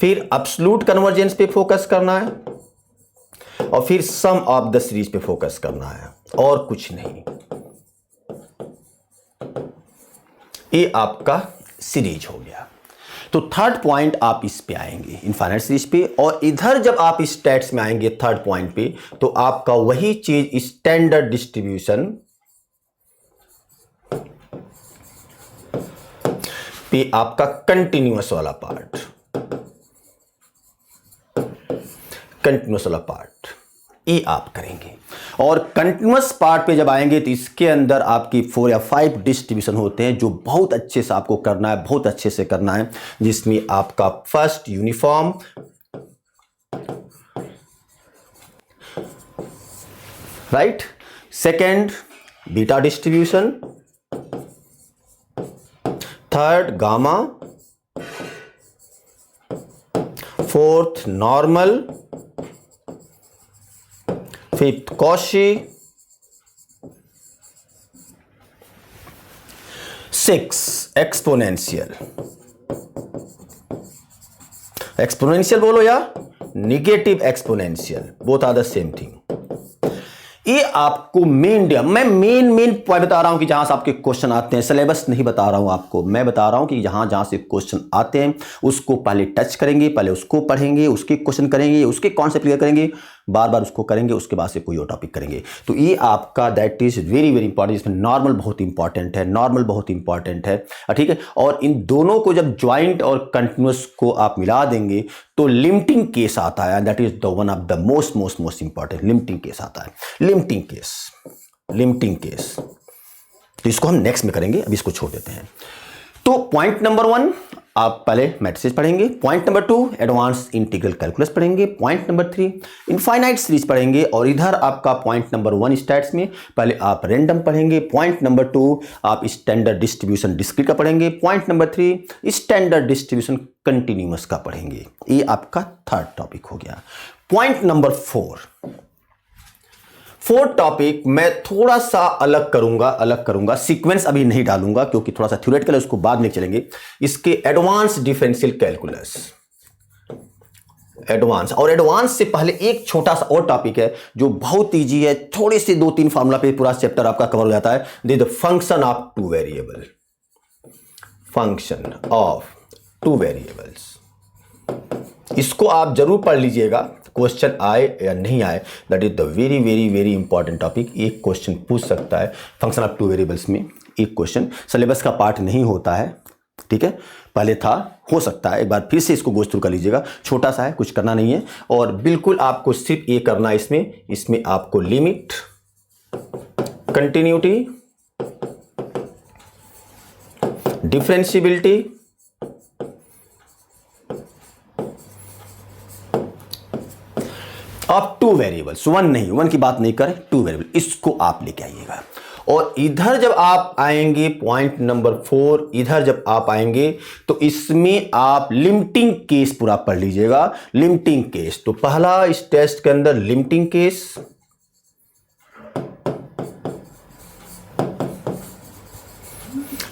फिर एब्सोल्यूट कन्वर्जेंस पे फोकस करना है, और फिर सम ऑफ द सीरीज पे फोकस करना है, और कुछ नहीं। ये आपका सीरीज हो गया। तो थर्ड पॉइंट आप इस पे आएंगे इनफाइनाइट सीरीज पे, और इधर जब आप स्टैट्स में आएंगे थर्ड पॉइंट पे, तो आपका वही चीज स्टैंडर्ड डिस्ट्रीब्यूशन पे आपका कंटिन्यूअस वाला पार्ट, कंटिन्यूअस वाला पार्ट ये आप करेंगे। और कंटिन्यूअस पार्ट पे जब आएंगे तो इसके अंदर आपकी 4 या 5 डिस्ट्रीब्यूशन होते हैं, जो बहुत अच्छे से आपको करना है, बहुत अच्छे से करना है। जिसमें आपका first uniform, right, second beta distribution, third gamma, fourth normal, fifth Cauchy, six exponential. Exponential बोलो या negative exponential, both are the same thing. ये आपको मैं मेन पॉइंट बता रहा हूं कि जहां से आपके क्वेश्चन आते हैं, सिलेबस नहीं बता रहा हूं आपको, मैं बता रहा हूं कि जहां से क्वेश्चन आते हैं उसको पहले टच करेंगे, पहले उसको पढ़ेंगे, उसके क्वेश्चन करेंगे, उसके कॉन्सेप्ट क्लियर करेंगे, बार बार उसको करेंगे, उसके बाद से कोई और टॉपिक करेंगे। तो ये आपका that is very very important. इसमें नॉर्मल बहुत इंपॉर्टेंट है, नॉर्मल बहुत इंपॉर्टेंट है, ठीक है। और इन दोनों को जब ज्वाइंट और कंटिन्यूअस को आप मिला देंगे तो लिमिटिंग केस आता है, that is the one of the most important. Limiting case आता है, लिमिटिंग केस। तो इसको हम नेक्स्ट में करेंगे, अभी इसको छोड़ देते हैं। तो पॉइंट नंबर 1 आप पहले मैट्रिसेस पढ़ेंगे, point number 2 advance integral calculus पढ़ेंगे, पॉइंट नंबर 3 इनफाइनाइट सीरीज पढ़ेंगे, और इधर आपका पॉइंट नंबर 1 स्टैट्स में पहले आप रैंडम पढ़ेंगे, पॉइंट नंबर 2 आप स्टैंडर्ड डिस्ट्रीब्यूशन डिस्क्रीट का पढ़ेंगे, point number 3 standard distribution continuous का पढ़ेंगे। ये आपका थर्ड टॉपिक हो गया। पॉइंट नंबर 4 टॉपिक मैं थोड़ा सा अलग करूंगा, सीक्वेंस अभी नहीं डालूंगा क्योंकि थोड़ा सा थ्योरेटिकल है, उसको बाद में चलेंगे। इसके एडवांस डिफरेंशियल कैलकुलस, एडवांस, और एडवांस से पहले एक छोटा सा और टॉपिक है जो बहुत इजी है, थोड़े से 2-3 फार्मूला पे पूरा चैप्टर आपका कवर हो जाता है। The function of 2 variable, function of 2 variables. इसको आप जरूर पढ़ लीजिएगा, क्वेश्चन आए या नहीं आए, that is the very very very important topic. एक क्वेश्चन पूछ सकता है फंक्शन ऑफ 2 वेरिएबल्स में, एक क्वेश्चन सिलेबस का पार्ट नहीं होता है, ठीक है, पहले था, हो सकता है, एक बार फिर से इसको गो थ्रू कर लीजिएगा। छोटा सा है, कुछ करना नहीं है, और बिल्कुल आपको सिर्फ ये करना है इसमें आपको लिमिट, कंटिन्यूटी, डिफरेंशिएबिलिटी, अब 2 वेरिएबल्स, 1 नहीं, 1 की बात नहीं करें, 2 वेरिएबल, इसको आप लेके आइएगा। और इधर जब आप आएंगे पॉइंट नंबर 4, इधर जब आप आएंगे तो इसमें आप लिमिटिंग केस पूरा पढ़ लीजिएगा। लिमिटिंग केस, तो पहला इस टेस्ट के अंदर limiting case,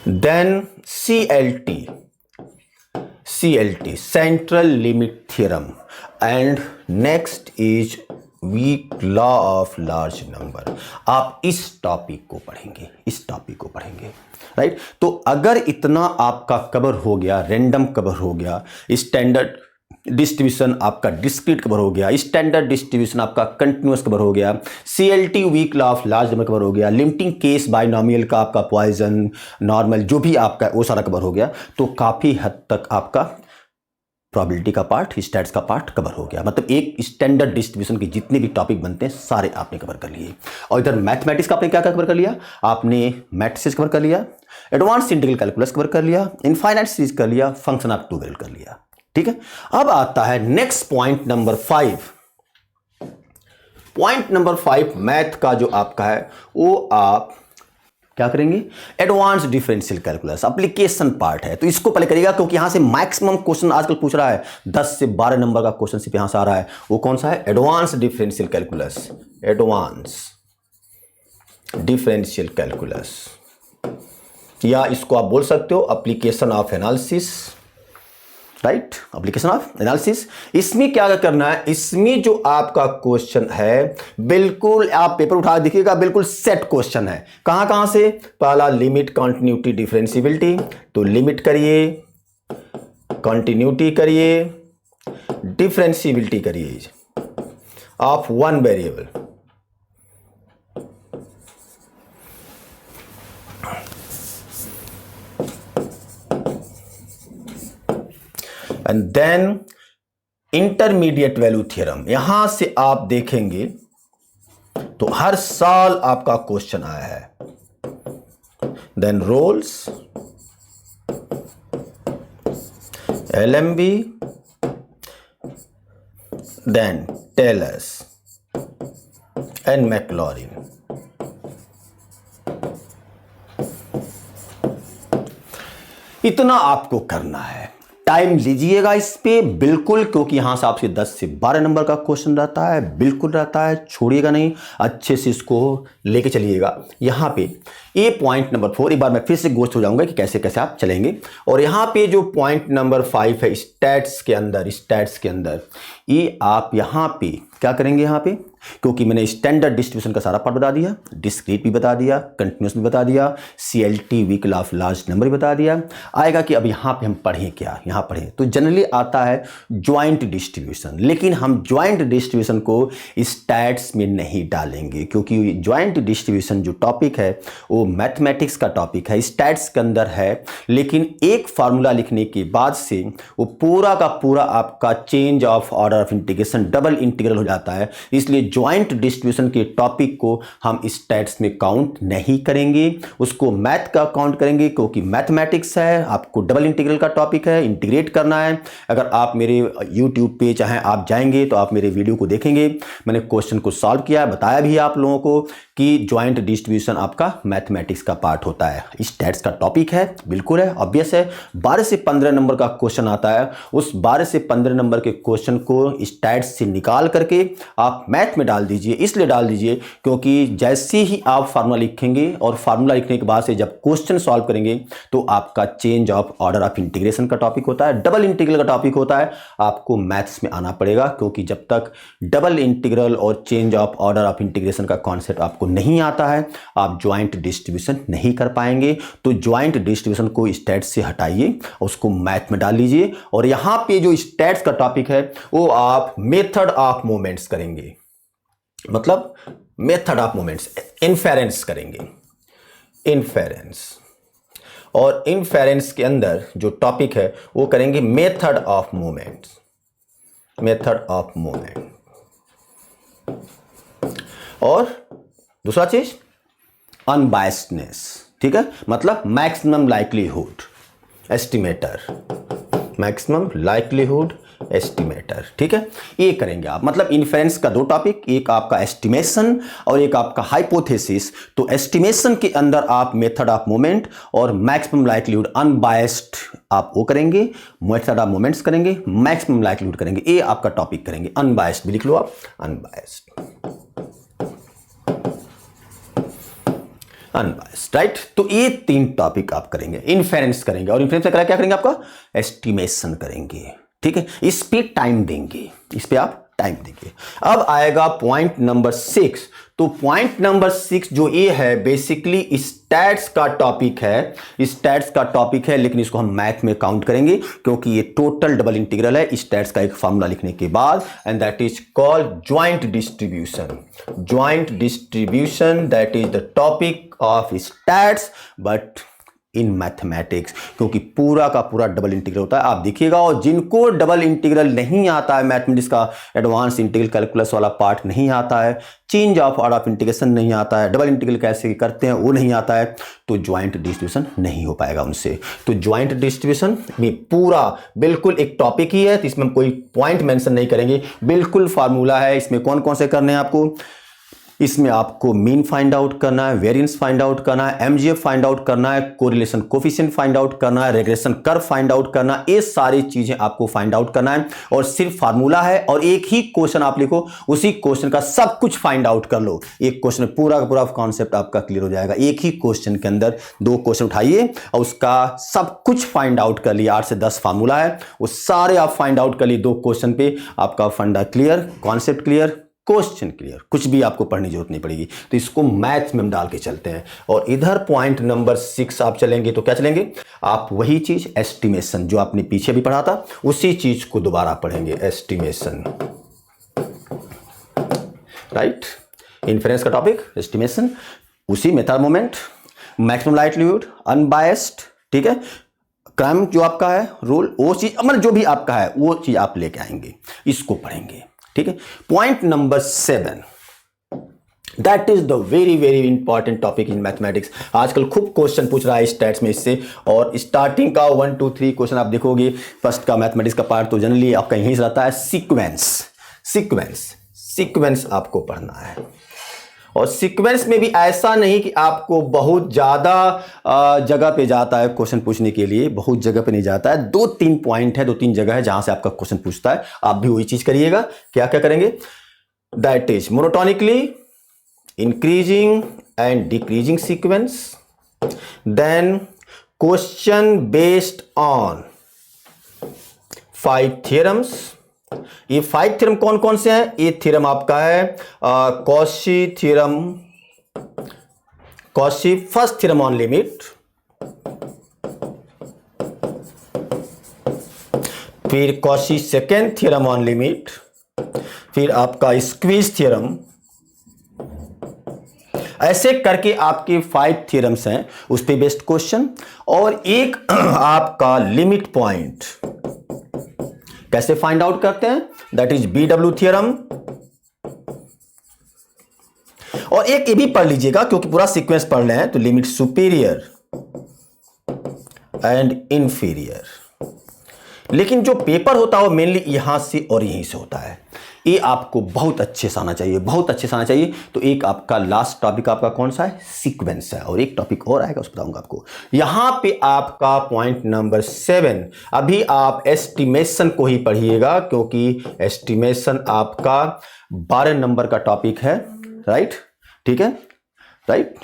then CLT central limit theorem, and next is weak law of large number. आप इस टॉपिक को पढ़ेंगे, राइट। तो अगर इतना आपका कवर हो गया, रैंडम कवर हो गया, स्टैंडर्ड डिस्ट्रीब्यूशन आपका डिस्क्रीट कवर हो गया, स्टैंडर्ड डिस्ट्रीब्यूशन आपका कंटिन्यूअस कवर हो गया, CLT weak law of large number cover हो गया, लिमिटिंग केस बाइनोमियल का आपका पॉइजन, नॉर्मल जो भी आपका वो सारा कवर हो गया, तो काफी हद तक आपका प्रोबेबिलिटी का पार्ट, स्टैट्स का पार्ट कवर हो गया। मतलब एक स्टैंडर्ड डिस्ट्रीब्यूशन के जितने भी टॉपिक बनते हैं सारे आपने कवर कर लिए। और इधर मैथमेटिक्स का आपने क्या कवर कर लिया, आपने मैट्रिसेस कवर कर लिया, एडवांस इंटीग्रल कैलकुलस कवर कर लिया, इनफाइनाइट सीरीज कर लिया, फंक्शन ऑफ 2 वेरिएबल कर लिया। ठीक है। अब आता है next point number 5। Point number 5 math का जो आपका है वो आप क्या करेंगे, advance differential calculus application part है। तो इसको पहले करिएगा क्योंकि यहां से मैक्सिमम क्वेश्चन आजकल पूछ रहा है, 10 से 12 नंबर का क्वेश्चन सिर्फ यहां से आ रहा है। वो कौन सा है, advance differential calculus, advance differential calculus, या इसको आप बोल सकते हो application of analysis, right, application of analysis. इसमें क्या करना है, इसमें जो आपका क्वेश्चन है बिल्कुल आप पेपर उठा देखिएगा, बिल्कुल सेट क्वेश्चन है। कहां कहां से, पहला लिमिट कंटिन्यूटी डिफरेंशिएबिलिटी, तो लिमिट करिए, कंटिन्यूटी करिए, डिफरेंशिएबिलिटी करिए of one variable, and then intermediate value theorem. यहां से आप देखेंगे तो हर साल आपका क्वेश्चन आया है। Then Rolle's, LMB, then Taylor's and Maclaurin. इतना आपको करना है। टाइम लीजिएगा इस पे बिल्कुल, क्योंकि यहां से आपसे 10 से 12 नंबर का क्वेश्चन रहता है, बिल्कुल रहता है, छोड़िएगा नहीं, अच्छे से इसको लेके चलिएगा। यहां पे ये पॉइंट नंबर 4 एक बार मैं फिर से गोष्ट हो जाऊंगा कि कैसे कैसे आप चलेंगे। और यहां पे जो पॉइंट नंबर 5 है स्टैट्स के अंदर, स्टैट्स के अंदर ये आप यहां पे क्या करेंगे, यहां पे क्योंकि मैंने स्टैंडर्ड डिस्ट्रीब्यूशन का सारा पार्ट बता दिया, डिस्क्रीट भी बता दिया, कंटिन्यूस भी बता दिया, CLT vehicle of large number भी बता दिया। आएगा कि अब यहाँ पे हम पढ़ें क्या, यहाँ पढ़ें तो जनरली आता है ज्वाइंट डिस्ट्रीब्यूशन, लेकिन हम ज्वाइंट डिस्ट्रीब्यूशन को स्टैट्स में नहीं डालेंगे क्योंकि ज्वाइंट डिस्ट्रीब्यूशन जो टॉपिक है वो मैथमेटिक्स का टॉपिक है, स्टैट्स के अंदर है। लेकिन एक फार्मूला लिखने के बाद से वो पूरा का पूरा आपका change of order of integration, double integral हो जाता है। इसलिए ज्वाइंट डिस्ट्रीब्यूशन के टॉपिक को हम स्टैट्स में काउंट नहीं करेंगे, उसको मैथ का काउंट करेंगे क्योंकि मैथमेटिक्स है, आपको डबल इंटीग्रल का टॉपिक है, इंटीग्रेट करना है। अगर आप मेरे यूट्यूब पे चाहे आप जाएंगे तो आप मेरे वीडियो को देखेंगे, मैंने क्वेश्चन को सॉल्व किया, बताया भी आप लोगों को कि ज्वाइंट डिस्ट्रीब्यूशन आपका मैथमेटिक्स का पार्ट होता है, स्टैट्स का टॉपिक है, बिल्कुल है, ऑब्वियस है। 12 से 15 नंबर का क्वेश्चन आता है, उस 12 से 15 नंबर के क्वेश्चन को स्टैट्स से निकाल करके आप मैथ में डाल दीजिए। इसलिए डाल दीजिए क्योंकि जैसे ही आप फार्मूला लिखेंगे और फार्मूला लिखने के बाद से जब क्वेश्चन सॉल्व करेंगे तो आपका change of order of integration का टॉपिक होता है, डबल इंटीग्रल का टॉपिक होता है। आपको मैथ्स में आना पड़ेगा क्योंकि जब तक डबल इंटीग्रल और change of order of integration का कॉन्सेप्ट आपको नहीं आता है आप ज्वाइंट डिस्ट्रीब्यूशन नहीं कर पाएंगे। तो ज्वाइंट डिस्ट्रीब्यूशन को स्टैट्स से हटाइए, उसको मैथ में डाल लीजिए। और यहां पे जो स्टैट्स का टॉपिक है वो आप मेथड ऑफ मोमेंट्स करेंगे, मतलब मेथड ऑफ मोमेंट्स, इनफेरेंस करेंगे, इनफेरेंस। और इनफेरेंस के अंदर जो टॉपिक है वो करेंगे method of moments, method of moment. और दूसरा चीज अनबायस्डनेस, ठीक है, मतलब maximum likelihood estimator, maximum likelihood estimator, ठीक है, ये करेंगे आप। मतलब इन्फेरेंस का दो टॉपिक, एक आपका एस्टिमेशन और एक आपका हाइपोथेसिस। तो एस्टिमेशन के अंदर आप मेथड ऑफ मोमेंट और मैक्सिमम लाइक्लीहुड अनबायस्ड आप वो करेंगे, मेथड ऑफ मोमेंट्स करेंगे, मैक्सिमम लाइक्लीहुड करेंगे, ये आपका टॉपिक करेंगे। अनबायस्ड भी लिख लो आप, अनबायस्ड, अनबायस्ड, राइट। तो ये 3 टॉपिक आप करेंगे, इन्फेरेंस करेंगे और इन्फेरेंस का क्या करेंगे, आपका एस्टिमेशन करेंगे, ठीक है। इस पे टाइम देंगे, इस पे आप टाइम देंगे। अब आएगा पॉइंट नंबर 6। तो पॉइंट नंबर 6 जो ये है बेसिकली स्टैट्स का टॉपिक है, स्टैट्स का टॉपिक है, लेकिन इसको हम मैथ में काउंट करेंगे क्योंकि ये टोटल डबल इंटीग्रल है स्टैट्स का एक फार्मूला लिखने के बाद, and that is called joint distribution. Joint distribution that is the topic of stats, but in mathematics, क्योंकि पूरा का पूरा डबल इंटीग्रल होता है। आप देखिएगा, और जिनको डबल इंटीग्रल नहीं आता है, मैथमेटिक्स का एडवांस इंटीग्रल कैलकुलस वाला पार्ट नहीं आता है, change of order of integration नहीं आता है, डबल इंटीग्रल कैसे करते हैं वो नहीं आता है, तो ज्वाइंट डिस्ट्रीब्यूशन नहीं हो पाएगा उनसे। तो ज्वाइंट डिस्ट्रीब्यूशन में पूरा बिल्कुल एक टॉपिक ही है, तो इसमें हम कोई पॉइंट मेंशन नहीं करेंगे, बिल्कुल फार्मूला है। इसमें कौन कौन से करने हैं आपको, इसमें आपको मीन फाइंड आउट करना है, वेरिएंस फाइंड आउट करना है, एमजीएफ फाइंड आउट करना है, कोरिलेशन कोफिशिएंट फाइंड आउट करना है, रेग्रेशन कर्व फाइंड आउट करना है। ये सारी चीजें आपको फाइंड आउट करना है, और सिर्फ फार्मूला है और एक ही क्वेश्चन आप लिखो, उसी क्वेश्चन का सब कुछ फाइंड आउट कर लो। एक क्वेश्चन में पूरा का पूरा कॉन्सेप्ट आपका क्लियर हो जाएगा। एक ही क्वेश्चन के अंदर 2 क्वेश्चन उठाइए और उसका सब कुछ फाइंड आउट कर लिया। 8 से 10 फार्मूला है, वो सारे आप फाइंड आउट कर लिए 2 क्वेश्चन पे, आपका फंडा clear, concept clear, question clear, कुछ भी आपको पढ़ने की जरूरत नहीं पड़ेगी। तो इसको मैथ में हम डाल के चलते हैं। और इधर पॉइंट नंबर 6 आप चलेंगे तो क्या चलेंगे, आप वही चीज एस्टिमेशन जो आपने पीछे भी पढ़ा था, उसी चीज को दोबारा पढ़ेंगे, एस्टिमेशन, राइट। इन्फरेंस का टॉपिक एस्टिमेशन, उसी method moment, maximum likelihood, unbiased, ठीक है, क्राइम जो आपका है रूल, वो चीज मतलब जो भी आपका है वो चीज आप लेके आएंगे, इसको पढ़ेंगे, ठीक है। Point number 7, that is the very very important topic in mathematics. आजकल खूब क्वेश्चन पूछ रहा है स्टैट्स में इससे, और स्टार्टिंग का 1 2 3 क्वेश्चन आप देखोगे, फर्स्ट का मैथमेटिक्स का पार्ट तो जनरली आपका यहीं से रहता है। सीक्वेंस आपको पढ़ना है, और सीक्वेंस में भी ऐसा नहीं कि आपको बहुत ज़्यादा जगह पे जाता है क्वेश्चन पूछने के लिए, बहुत जगह पे नहीं जाता है। 2-3 पॉइंट है, 2-3 जगह है जहां से आपका क्वेश्चन पूछता है। आप भी वही चीज करिएगा। क्या क्या करेंगे, that is monotonically increasing and decreasing sequence, then question based on 5 theorems. ये 5 थ्योरम कौन कौन से हैं, ये थ्योरम आपका है Cauchy theorem, Cauchy first theorem on limit, फिर Cauchy second theorem on limit, फिर आपका स्क्वीज थ्योरम। ऐसे करके आपके 5 थ्योरम्स हैं, उस पे बेस्ड क्वेश्चन, और एक आपका लिमिट पॉइंट कैसे फाइंड आउट करते हैं, दैट इज बीडब्ल्यू थ्योरम। और एक ये भी पढ़ लीजिएगा क्योंकि पूरा सीक्वेंस पढ़ रहे हैं, तो लिमिट सुपीरियर एंड इंफीरियर। लेकिन जो पेपर होता है वो मेनली यहां से और यहीं से होता है। ये आपको बहुत अच्छे से आना चाहिए, बहुत अच्छे से आना चाहिए। तो एक आपका लास्ट टॉपिक आपका कौन सा है, सीक्वेंस है, और एक टॉपिक और आएगा उस बताऊंगा आपको। यहां पे आपका पॉइंट नंबर 7, अभी आप एस्टिमेशन को ही पढ़िएगा, क्योंकि एस्टिमेशन आपका 12 नंबर का टॉपिक है, राइट, ठीक है, राइट।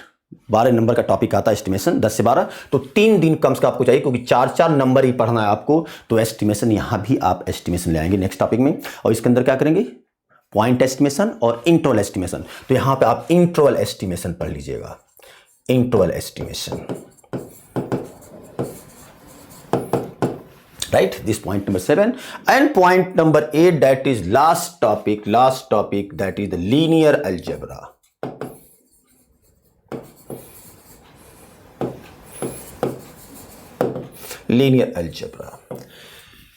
12 नंबर का टॉपिक आता है एस्टिमेशन, 10 से 12, तो 3 दिन कम से कम आपको चाहिए, क्योंकि 4-4 नंबर ही पढ़ना है आपको। तो एस्टिमेशन यहां भी आप एस्टिमेशन ले आएंगे नेक्स्ट टॉपिक में। और इसके अंदर क्या करेंगे, पॉइंट एस्टिमेशन और इंटरवल एस्टिमेशन। तो यहां पे आप इंटरवल एस्टिमेशन पढ़ लीजिएगा, interval estimation, right, this point number 7, and point number 8, that is last topic, that is the linear algebra.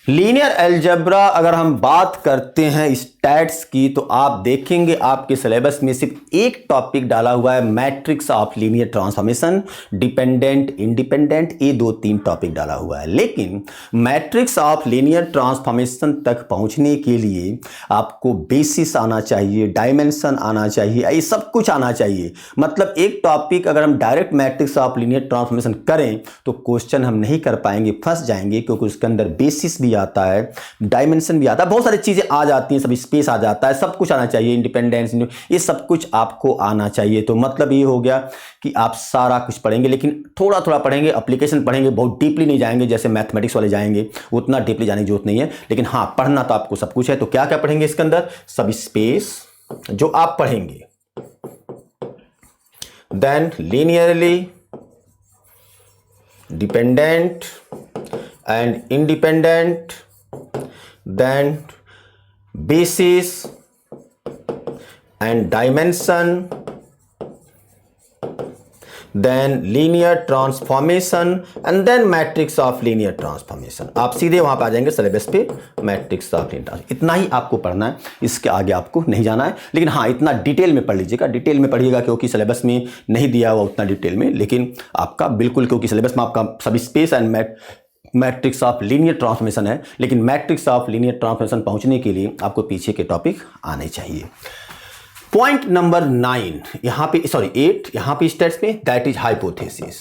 Linear algebra अगर हम बात करते हैं स्टैट्स की, तो आप देखेंगे आपके सिलेबस में सिर्फ एक टॉपिक डाला हुआ है, matrix of linear transformation, dependent, independent, ये 2-3 टॉपिक डाला हुआ है। लेकिन मैट्रिक्स ऑफ लीनियर ट्रांसफॉर्मेशन तक पहुंचने के लिए आपको बेसिस आना चाहिए, डायमेंशन आना चाहिए, ये सब कुछ आना चाहिए। मतलब एक टॉपिक अगर हम direct matrix of linear transformation करें तो क्वेश्चन हम नहीं कर पाएंगे, फंस जाएंगे, क्योंकि उसके अंदर बेसिस भी आता है, डायमेंशन भी आता है, बहुत सारी चीजें आ जाती हैं, सब स्पेस आ जाता है, सब कुछ आना चाहिए, इंडिपेंडेंस, ये सब कुछ आपको आना चाहिए। तो मतलब ये हो गया कि आप सारा कुछ पढ़ेंगे, लेकिन थोड़ा थोड़ा पढ़ेंगे, एप्लीकेशन पढ़ेंगे, बहुत डीपली नहीं जाएंगे जैसे मैथमेटिक्स वाले जाएंगे, उतना डीपली जाने की जरूरत नहीं है। लेकिन हाँ, पढ़ना तो आपको सब कुछ है। तो क्या क्या पढ़ेंगे इसके अंदर, सब स्पेस जो आप पढ़ेंगे, then linearly dependent and independent, then basis and dimension, then linear transformation and then matrix of linear transformation. आप सीधे वहां पे आ जाएंगे सिलेबस पे, मैट्रिक्स ऑफ लीनियर ट्रांसफॉर्मेशन। इतना ही आपको पढ़ना है, इसके आगे आपको नहीं जाना है। लेकिन हाँ, इतना डिटेल में पढ़ लीजिएगा, डिटेल में पढ़िएगा, क्योंकि सिलेबस में नहीं दिया हुआ उतना डिटेल में। लेकिन आपका बिल्कुल, क्योंकि सिलेबस में आपका सब space and matrix of linear transformation है, लेकिन मैट्रिक्स ऑफ लीनियर ट्रांसफॉर्मेशन पहुंचने के लिए आपको पीछे के टॉपिक आने चाहिए। पॉइंट नंबर 9 यहां पे, सॉरी 8 यहां पे स्टेट्स में, दैट इज हाइपोथेसिस।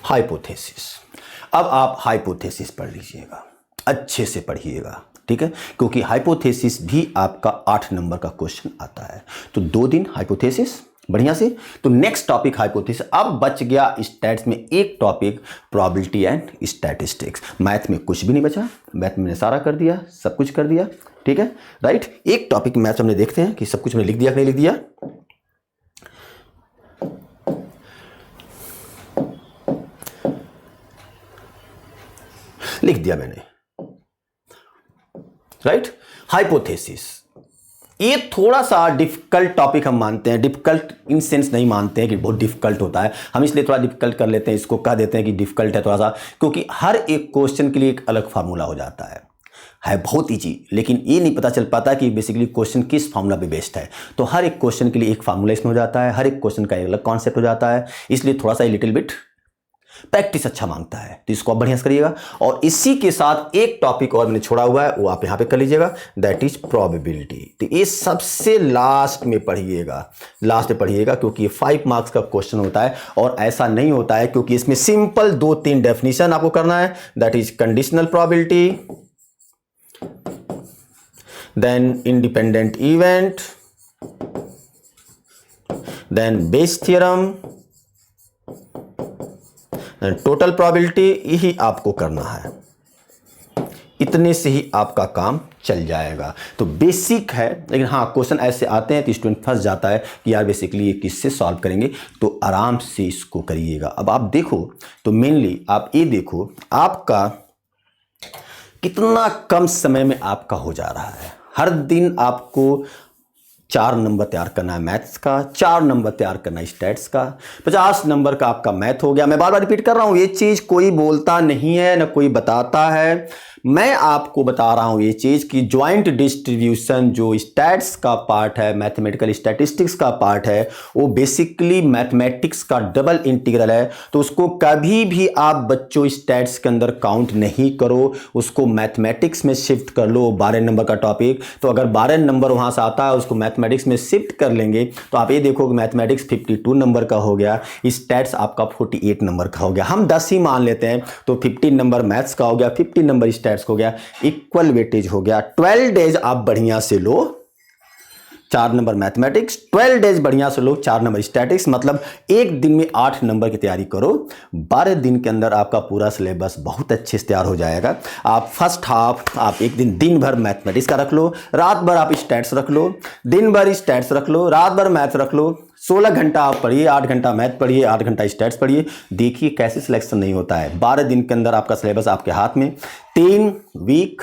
हाइपोथेसिस, अब आप हाइपोथेसिस पढ़ लीजिएगा, अच्छे से पढ़िएगा, ठीक है, क्योंकि हाइपोथेसिस भी आपका 8 नंबर का क्वेश्चन आता है। तो 2 दिन हाइपोथेसिस बढ़िया से। तो नेक्स्ट टॉपिक हाइपोथेसिस। अब बच गया स्टैट्स में एक topic, probability and statistics. Math में कुछ भी नहीं बचा, मैथ में मैंने सारा कर दिया, सब कुछ कर दिया, ठीक है, राइट। एक टॉपिक मैथ हमने देखते हैं कि सब कुछ मैंने लिख दिया कि नहीं लिख दिया। लिख दिया मैंने, राइट। हाइपोथेसिस ये थोड़ा सा डिफिकल्ट टॉपिक हम मानते हैं, डिफिकल्ट इन सेंस नहीं मानते हैं कि बहुत डिफिकल्ट होता है, हम इसलिए थोड़ा डिफिकल्ट कर लेते हैं, इसको कह देते हैं कि डिफिकल्ट है थोड़ा सा, क्योंकि हर एक क्वेश्चन के लिए एक अलग फार्मूला हो जाता है बहुत ईजी। लेकिन ये नहीं पता चल पाता कि बेसिकली क्वेश्चन किस फार्मूला पे बेस्ड है। तो हर एक क्वेश्चन के लिए एक फार्मूला इसमें हो जाता है, हर एक क्वेश्चन का एक अलग कॉन्सेप्ट हो जाता है, इसलिए थोड़ा सा लिटिल बिट प्रैक्टिस अच्छा मांगता है। तो इसको आप बढ़िया से करिएगा। और इसी के साथ एक टॉपिक और मैंने छोड़ा हुआ है, वो आप यहां पे कर लीजिएगा, दैट इज प्रोबेबिलिटी। तो ये सबसे लास्ट में पढ़िएगा, लास्ट में पढ़िएगा, क्योंकि ये 5 मार्क्स का क्वेश्चन होता है। और ऐसा नहीं होता है, क्योंकि इसमें सिंपल 2-3 डेफिनेशन आपको करना है, that is conditional probability, then independent event, then Bayes theorem, total probability, यही आपको करना है। इतने से ही आपका काम चल जाएगा। तो बेसिक है, लेकिन हाँ क्वेश्चन ऐसे आते हैं तो स्टूडेंट फंस जाता है कि यार बेसिकली ये किससे सॉल्व करेंगे। तो आराम से इसको करिएगा। अब आप देखो तो मेनली आप ये देखो आपका कितना कम समय में आपका हो जा रहा है। हर दिन आपको 4 नंबर तैयार करना है मैथ्स का, 4 नंबर तैयार करना है स्टैट्स का, 50 नंबर का आपका मैथ हो गया। मैं बार बार रिपीट कर रहा हूं, ये चीज कोई बोलता नहीं है ना कोई बताता है, मैं आपको बता रहा हूं ये चीज कि ज्वाइंट डिस्ट्रीब्यूशन जो स्टैट्स का पार्ट है, मैथमेटिकल स्टैटिस्टिक्स का पार्ट है, वो बेसिकली मैथमेटिक्स का डबल इंटीग्रल है। तो उसको कभी भी आप बच्चों स्टैट्स के अंदर काउंट नहीं करो, उसको मैथमेटिक्स में शिफ्ट कर लो। 12 नंबर का टॉपिक, तो अगर 12 नंबर वहां से आता है उसको मैथमेटिक्स में शिफ्ट कर लेंगे, तो आप ये देखो कि मैथमेटिक्स 52 नंबर का हो गया, स्टैट्स आपका 48 नंबर का हो गया। हम 10 ही मान लेते हैं, तो 15 नंबर मैथ्स का हो गया, 50 नंबर स्टैट्स हो गया, इक्वल वेटेज हो गया। 12 डेज आप बढ़िया से लो, 4 नंबर मैथमेटिक्स, 12 डेज बढ़िया से लो, 4 नंबर स्टैटिक्स, मतलब एक दिन में 8 नंबर की तैयारी करो। 12 दिन के अंदर आपका पूरा सिलेबस बहुत अच्छे से तैयार हो जाएगा। आप फर्स्ट हाफ आप एक दिन भर मैथमेटिक्स का रख लो, रात भर आप स्टैट्स रख लो, दिन भर स्टैट्स रख लो, रात भर मैथ रख लो। 16 घंटा आप पढ़िए, 8 घंटा मैथ पढ़िए, 8 घंटा स्टैट्स पढ़िए। देखिए कैसे सिलेक्शन नहीं होता है। 12 दिन के अंदर आपका सिलेबस आपके हाथ में। 3 वीक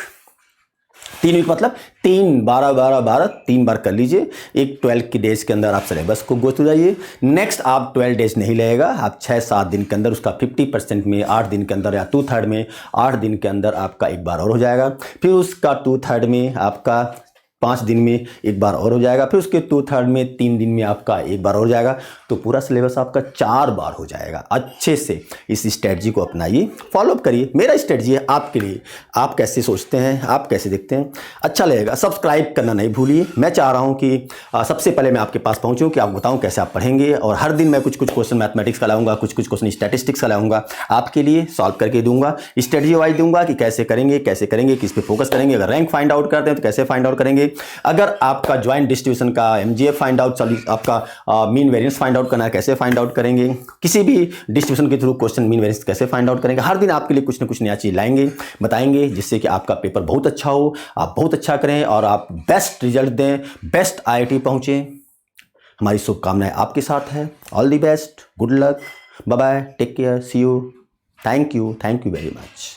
मतलब 3 12 12 12 3 बार कर लीजिए। एक 12 की डेज के अंदर आप सिलेबस को गो थ्रू जाइए। नेक्स्ट आप 12 डेज नहीं लगेगा, आप 6-7 दिन के अंदर उसका 50% में 8 दिन के अंदर या 2/3 में 8 दिन के अंदर आपका एक बार और हो जाएगा। फिर उसका 2/3 में आपका 5 दिन में एक बार और हो जाएगा। फिर उसके 2/3 में 3 दिन में आपका एक बार और जाएगा। तो पूरा सिलेबस आपका 4 बार हो जाएगा। अच्छे से इस स्ट्रेटजी को अपनाइए, फॉलोअप करिए। मेरा स्ट्रेटजी है आपके लिए, आप कैसे सोचते हैं, आप कैसे देखते हैं, अच्छा लगेगा। सब्सक्राइब करना नहीं भूलिए। मैं चाह रहा हूँ कि सबसे पहले मैं आपके पास पहुँचूँ कि आपको बताऊँ कैसे आप पढ़ेंगे। और हर दिन मैं कुछ क्वेश्चन मैथमेटिक्स का लाऊंगा, कुछ क्वेश्चन स्टैटिस्टिक्स का लाऊंगा, आपके लिए सॉल्व करके दूंगा। स्ट्रेटजी वाइज दूंगा कि कैसे करेंगे, किस पे फोकस करेंगे। अगर रैंक फाइंड आउट करते हैं तो कैसे फाइंड आउट करेंगे। अगर आपका ज्वाइंट डिस्ट्रीब्यूशन का एमजीएफ फाइंड आउट, आपका मीन वेरिएंस फाइंड आउट करना है, कैसे फाइंड आउट करेंगे। किसी भी डिस्ट्रीब्यूशन के थ्रू क्वेश्चन मीन वेरिएंस कैसे फाइंड आउट करेंगे। हर दिन आपके लिए कुछ ना कुछ नया चीज लाएंगे, बताएंगे, जिससे कि आपका पेपर बहुत अच्छा हो, आप बहुत अच्छा करें और आप बेस्ट रिजल्ट दें, बेस्ट आईआईटी पहुंचे। हमारी शुभकामनाएं आपके साथ है। All the best, good luck, bye bye, take care, see you, thank you very much.